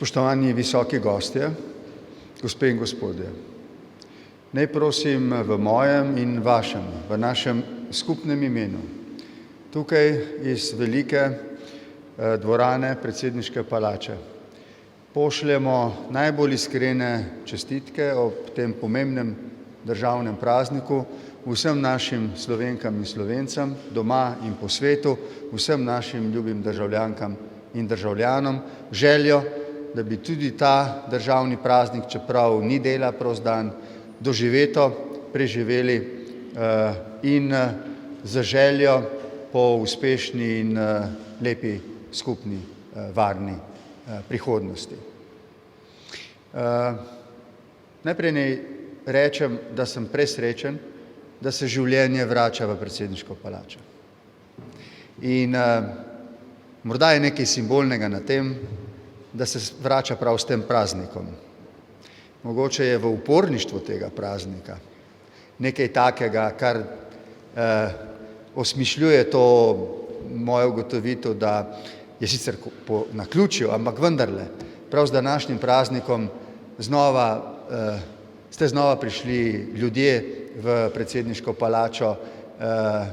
Spoštovani visoki gostje, gospe in gospodje, naj prosim v mojem in vašem, v našem skupnem imenu, tukaj iz velike dvorane predsedniške palače, pošljemo najbolj iskrene čestitke ob tem pomembnem državnem prazniku vsem našim Slovenkam in Slovencem doma in po svetu, vsem našim ljubim državljankam in državljanom, željo, da bi tudi ta državni praznik, čeprav ni dela prost dan, doživeto preživeli in z željo po uspešni in lepi skupni varni prihodnosti. Najprej naj rečem, da sem presrečen, da se življenje vrača v predsedniško palačo. In morda je nekaj simbolnega na tem, da se vrača prav s tem praznikom. Mogoče je v uporništvu tega praznika nekaj takega, kar osmišljuje to mojo ugotovitev, da je sicer po naključju, ampak vendarle, prav z današnjim praznikom ste znova prišli ljudje v predsedniško palačo,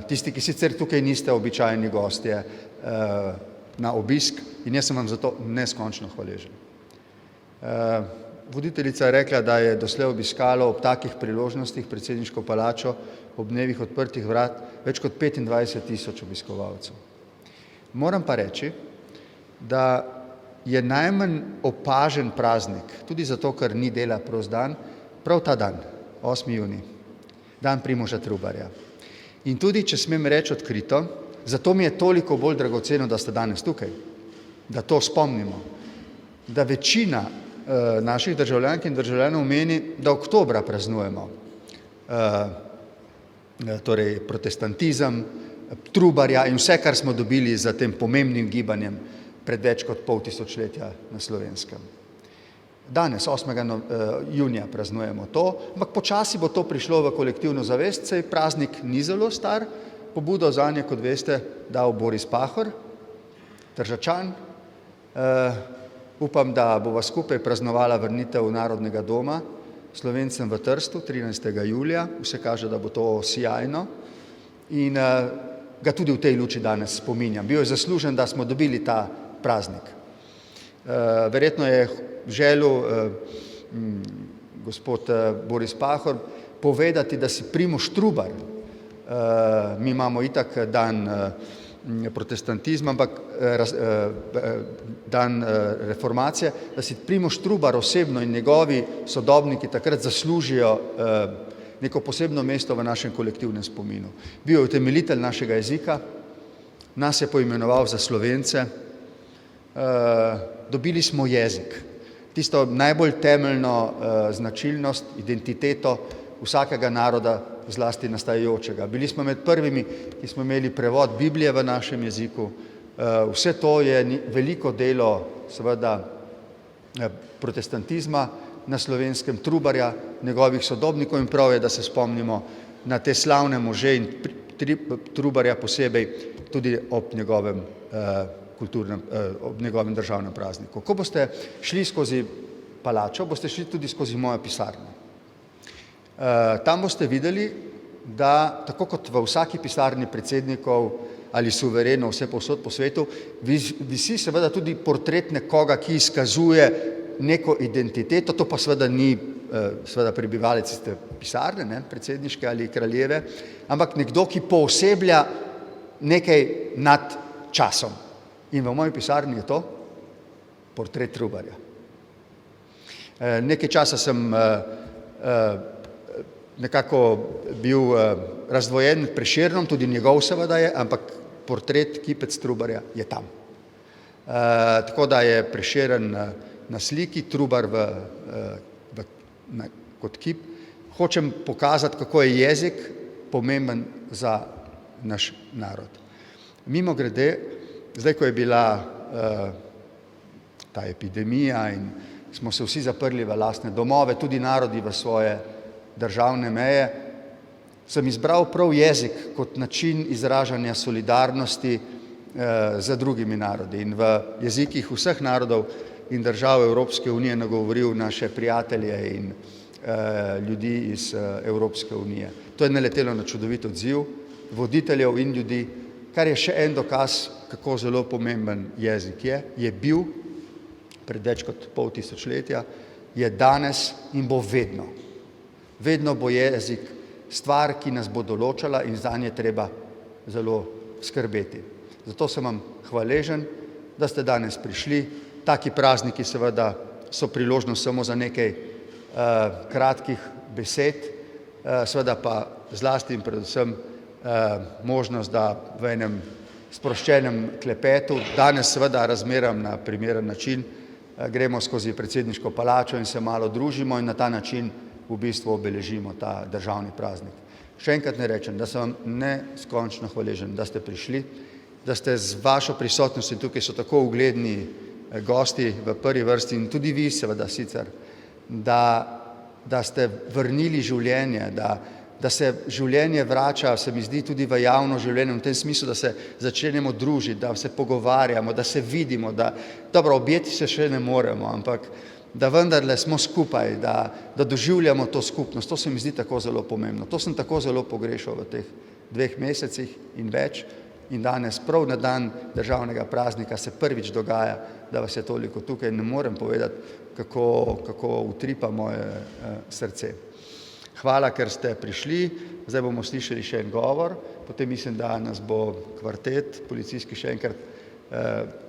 tisti, ki sicer tukaj niste običajni gostje, na obisk in jaz sem vam zato neskončno hvaležen. Voditeljica je rekla, da je doslej obiskalo ob takih priložnostih predsedniško palačo ob dnevih odprtih vrat več kot 25.000 obiskovalcev. Moram pa reči, da je najmanj opažen praznik, tudi zato, ker ni dela prost dan, prav ta dan, 8. junij, dan Primoža Trubarja. In tudi, če smem reči odkrito, zato mi je toliko bolj dragoceno, da ste danes tukaj, da to spomnimo, da večina naših državljank in državljanov meni, da oktobra praznujemo torej protestantizem, Trubarja in vse, kar smo dobili za tem pomembnim gibanjem pred več kot pol tisočletja na Slovenskem. Danes, 8. junija, praznujemo to, ampak počasi bo to prišlo v kolektivno zavest, saj praznik ni zelo star, pobudo zanje, kot veste, dal Boris Pahor, Tržačan. Upam, da bova skupaj praznovala vrnitev Narodnega doma Slovencem v Trstu 13. julija. Vse kaže, da bo to sijajno in ga tudi v tej luči danes spominjam. Bil je zaslužen, da smo dobili ta praznik. Verjetno je želel gospod Boris Pahor povedati, da si Primož Trubar, mi imamo itak dan protestantizma, ampak dan reformacije, da si Primož Trubar osebno in njegovi sodobniki takrat zaslužijo neko posebno mesto v našem kolektivnem spominu. Bil je utemeljitelj našega jezika, nas je poimenoval za Slovence, dobili smo jezik, tisto najbolj temeljno značilnost, identiteto vsakega naroda, zlasti nastajajočega. Bili smo med prvimi, ki smo imeli prevod Biblije v našem jeziku. Vse to je veliko delo, seveda, protestantizma na Slovenskem, Trubarja, njegovih sodobnikov in prav je, da se spomnimo na te slavne može in Trubarja posebej tudi ob njegovem ob njegovem državnem prazniku. Ko boste šli skozi palačo, boste šli tudi skozi mojo pisarno. Tam boste videli, da tako kot v vsaki pisarni predsednikov ali suverenov vse povsod po svetu, visi seveda tudi portret nekoga, ki izkazuje neko identiteto, to pa seveda ni seveda prebivalec iste pisarne, ne, predsedniške ali kraljeve, ampak nekdo, ki pooseblja nekaj nad časom. In v moji pisarni je to portret Trubarja. Nekaj časa sem nekako bil razdvojen med Prešernom, tudi njegov seveda je, ampak portret, kipec Trubarja je tam. Tako da je Prešeren na sliki, Trubar kot kip. Hočem pokazati, kako je jezik pomemben za naš narod. Mimogrede, zdaj, ko je bila ta epidemija in smo se vsi zaprli v lastne domove, tudi narodi v svoje državne meje, sem izbral prav jezik kot način izražanja solidarnosti z drugimi narodi. In v jezikih vseh narodov in držav Evropske unije nagovoril naše prijatelje in ljudi iz Evropske unije. To je naletelo na čudovit odziv voditeljev in ljudi, kar je še en dokaz, kako zelo pomemben jezik je bil pred več kot pol tisočletja, je danes in bo vedno. Vedno bo jezik stvar, ki nas bo določala in zanje treba zelo skrbeti. Zato sem vam hvaležen, da ste danes prišli. Taki prazniki seveda so priložnost samo za nekaj kratkih besed, seveda pa zlasti in predvsem možnost, da v enem sproščenem klepetu, danes seveda razmeram na primeren način, gremo skozi predsedniško palačo in se malo družimo in na ta način v bistvu obeležimo ta državni praznik. Še enkrat ne rečem, da sem vam neskončno hvaležen, da ste prišli, da ste z vašo prisotnostjo, tukaj so tako ugledni gosti v prvi vrsti in tudi vi seveda sicer, da ste vrnili življenje, da se življenje vrača, se mi zdi, tudi v javno življenje, v tem smislu, da se začenjamo družiti, da se pogovarjamo, da se vidimo, da, dobro, objeti se še ne moremo, ampak da vendarle smo skupaj, da doživljamo to skupnost. To se mi zdi tako zelo pomembno. To sem tako zelo pogrešal v teh 2 mesecih in več in danes prav na dan državnega praznika se prvič dogaja, da vas je toliko tukaj. Ne morem povedati, kako utripa moje srce. Hvala, ker ste prišli. Zdaj bomo slišali še en govor, potem mislim, da nas bo kvartet, policijski še enkrat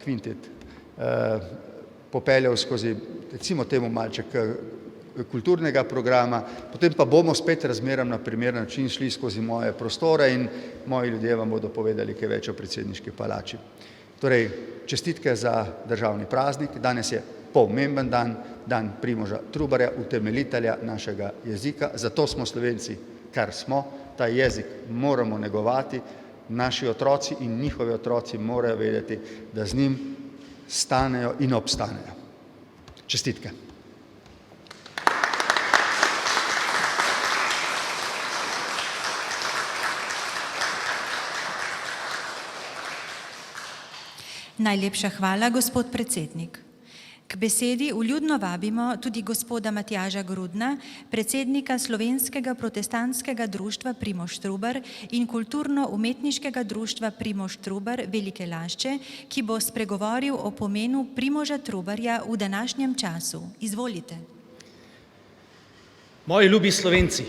kvintet, popeljal skozi, recimo temu malček kulturnega programa, potem pa bomo spet razmeram na primeren način šli skozi moje prostore in moji ljudje vam bodo povedali kaj več o predsedniški palači. Torej, čestitke za državni praznik. Danes je pomemben dan, dan Primoža Trubarja, utemeljitelja našega jezika. Zato smo Slovenci, kar smo. Ta jezik moramo negovati. Naši otroci in njihovi otroci morajo vedeti, da z njim stanejo in obstanejo. Čestitke. Najlepša hvala, gospod predsednik. K besedi vljudno vabimo tudi gospoda Matjaža Grudna, predsednika Slovenskega protestantskega društva Primož Trubar in kulturno-umetniškega društva Primož Trubar Velike Lašče, ki bo spregovoril o pomenu Primoža Trubarja v današnjem času. Izvolite. Moji ljubi Slovenci,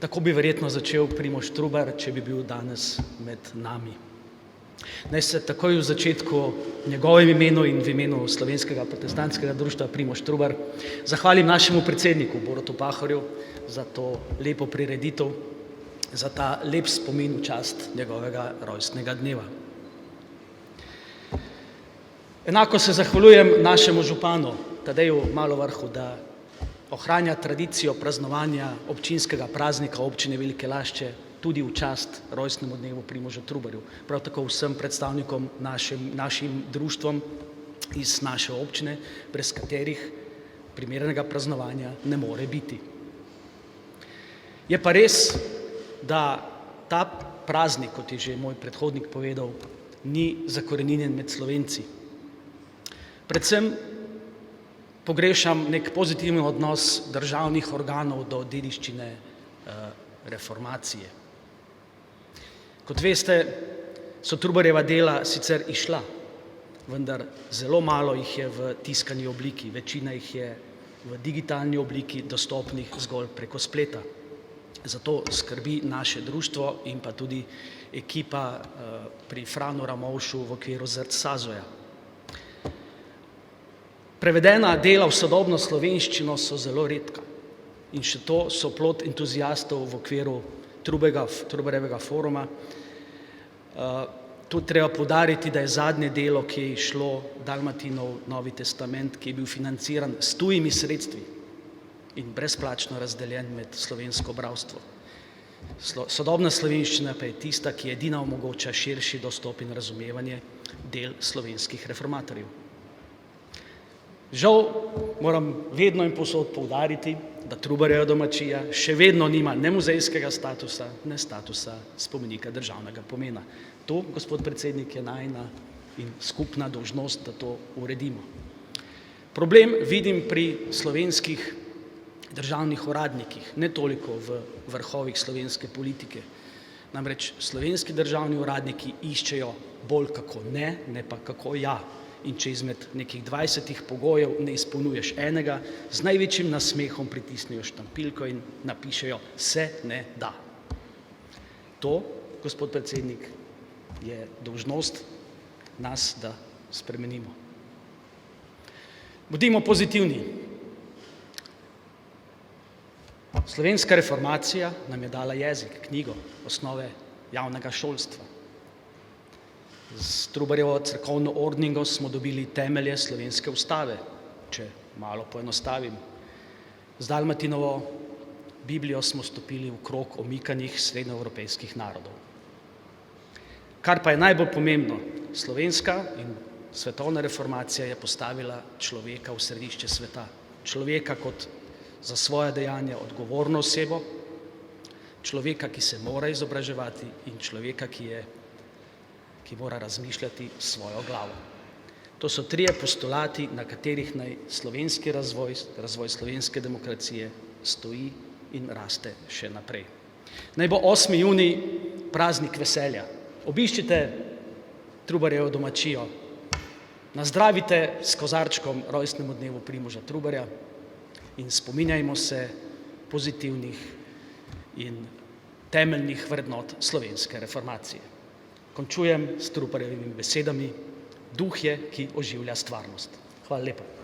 tako bi verjetno začel Primož Trubar, če bi bil danes med nami. Naj se takoj v začetku njegovem imenu in v imenu Slovenskega protestantskega društva Primož Trubar zahvalim našemu predsedniku Borutu Pahorju za to lepo prireditev, za ta lep spomin v čast njegovega rojstnega dneva. Enako se zahvaljujem našemu županu Tadeju Malovrhu, da ohranja tradicijo praznovanja občinskega praznika občine Velike Lašče tudi v čast rojstnemu dnevu Primoža Trubarju. Prav tako vsem predstavnikom našim društvom iz naše občine, brez katerih primernega praznovanja ne more biti. Je pa res, da ta praznik, kot je že moj predhodnik povedal, ni zakoreninjen med Slovenci. Predvsem pogrešam nek pozitiven odnos državnih organov do dediščine reformacije. Kot veste, so Trubarjeva dela sicer izšla, vendar zelo malo jih je v tiskani obliki, večina jih je v digitalni obliki dostopnih zgolj preko spleta. Zato skrbi naše društvo in pa tudi ekipa pri Franu Ramovšu v okviru Zrc Sazoja. Prevedena dela v sodobno slovenščino so zelo redka in še to so plod entuziastov v okviru Trubarjevega foruma. Tu treba poudariti, da je zadnje delo, ki je išlo Dalmatinov Novi testament, ki je bil financiran s tujimi sredstvi in brezplačno razdeljen med slovensko bralstvo. Sodobna slovenščina pa je tista, ki edina omogoča širši dostop in razumevanje del slovenskih reformatorjev. Žal moram vedno in povsod poudariti, da Trubarjeva domačija še vedno nima ne muzejskega statusa, ne statusa spomenika državnega pomena. To, gospod predsednik, je najina in skupna dolžnost, da to uredimo. Problem vidim pri slovenskih državnih uradnikih, ne toliko v vrhovih slovenske politike. Namreč slovenski državni uradniki iščejo bolj kako ne, ne pa kako ja. In če izmed nekih 20 pogojev ne izpolnjuješ enega, z največjim nasmehom pritisnejo štampilko in napišejo se ne da. To, gospod predsednik, je dolžnost nas, da spremenimo. Bodimo pozitivni. Slovenska reformacija nam je dala jezik, knjigo, osnove javnega šolstva. Z Trubarjevo cerkovno ordningo smo dobili temelje slovenske ustave, če malo poenostavim. Z Dalmatinovo Biblijo smo stopili v krog omikanih srednjeevropejskih narodov. Kar pa je najbolj pomembno, slovenska in svetovna reformacija je postavila človeka v središče sveta. Človeka kot za svoje dejanja odgovorno osebo, človeka, ki se mora izobraževati, in človeka, ki mora razmišljati s svojo glavo. To so trije postulati, na katerih naj slovenski razvoj slovenske demokracije stoji in raste še naprej. Naj bo 8. junij praznik veselja. Obiščite Trubarjevo domačijo, nazdravite s kozarčkom rojstnemu dnevu Primoža Trubarja in spominjajmo se pozitivnih in temeljnih vrednot slovenske reformacije. Končujem s Trubarjevimi besedami: duh je, ki oživlja stvarnost. Hvala lepa.